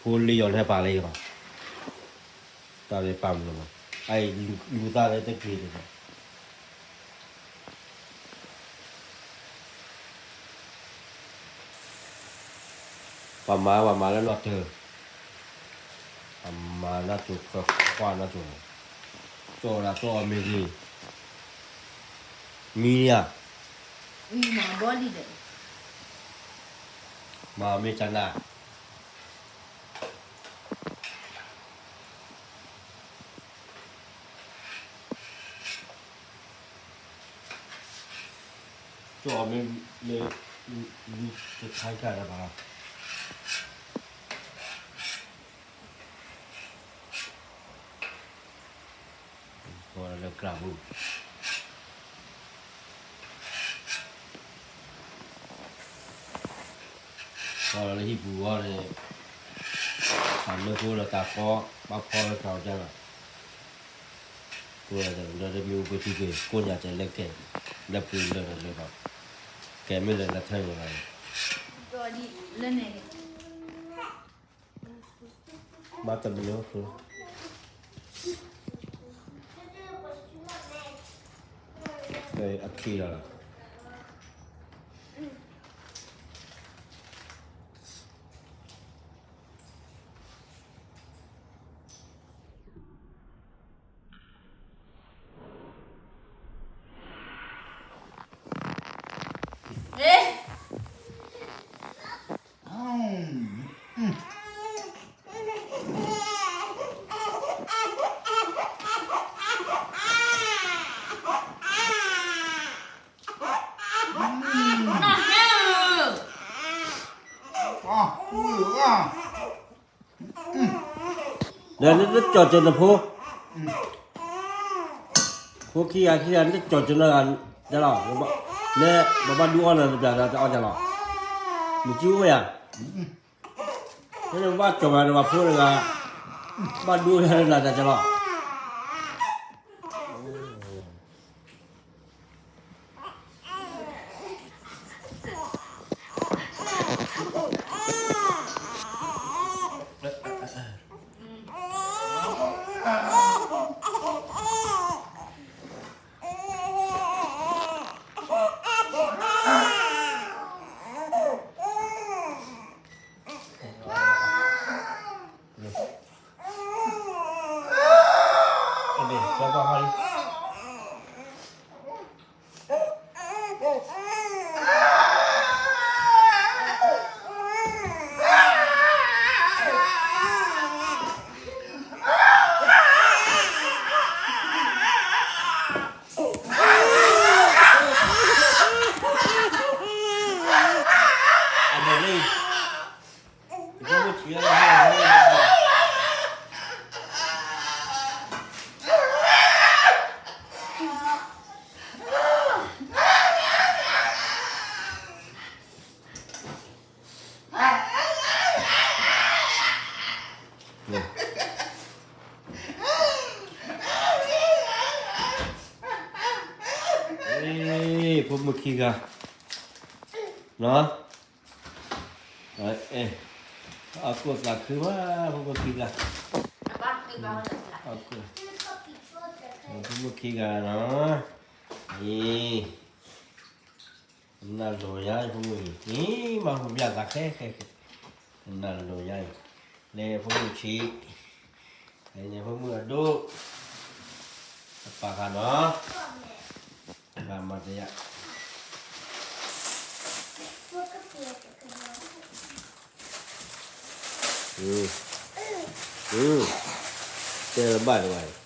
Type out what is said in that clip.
ဖိုးလေးရောနဲ့ပါလေးပါတာလေးပါမလို့အဲ့လူသားလေးတက်ကြီးတယ်ပါမာแล้วรอดเธอมาน่าจุดก็คว้าน่าจุดตัวละตัวมีดีมีอ่ะมีมาบอลดีเด้มาไม่จันน่ะตัวไม่จะใช้กันหรือเปล่าพอแล้วกราบพอแล้วที่บัวเนี่ยทำไม่พูดแล้วตาคอมาพอแล้วเขาจะตัวเราจะมีอุปสรรคคนอยากจะเล่นแก่เล่นปืนเล่นอะไรแบบแกไม่เล่นแล้วเท่าไหร่ตัวดีเล่นเนี่ยมาแต่ไม่เยอะคือเลยอัดขี้แล้วเดี๋ยวนี้จะจอดจนนะพวกขี้อันจะจอดจนแล้วจะหรอเนี่ยบ้านดูอ่อนนะจะเอาจะหรอมีจิ้วอ่ะนี่ว่าจงอะไรมาพูดเลยบ้านดูอะไรจะหรอพวกมือขี้กันเนาะเอาตัวสักคือว่าพวกมือขี้กันเอาตัวพวกมือขี้กันเนาะนี่น่าโดยายพวกมือนี่มาผมอยากสักแค่น่าโดยายเนี่ยพวกมือชี้เนี่ยพวกมือดูปากกันเนาะมาเดียเจอบ้านไว้